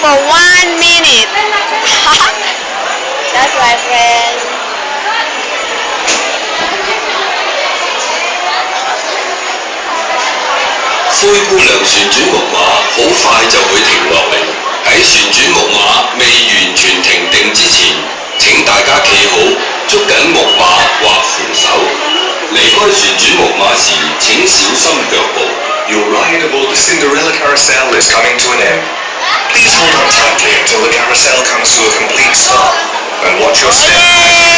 for 1 minute. That's my friend. 灰姑娘旋轉木馬好快就會停落嚟。喺旋轉木馬未完全停定之前，請大家企好，捉緊木馬或扶手。離開旋轉木馬時，請小心腳步。Your ride aboard the Cinderella carousel is coming to an end. Please hold on tightly until the carousel comes to a complete stop, and watch your step.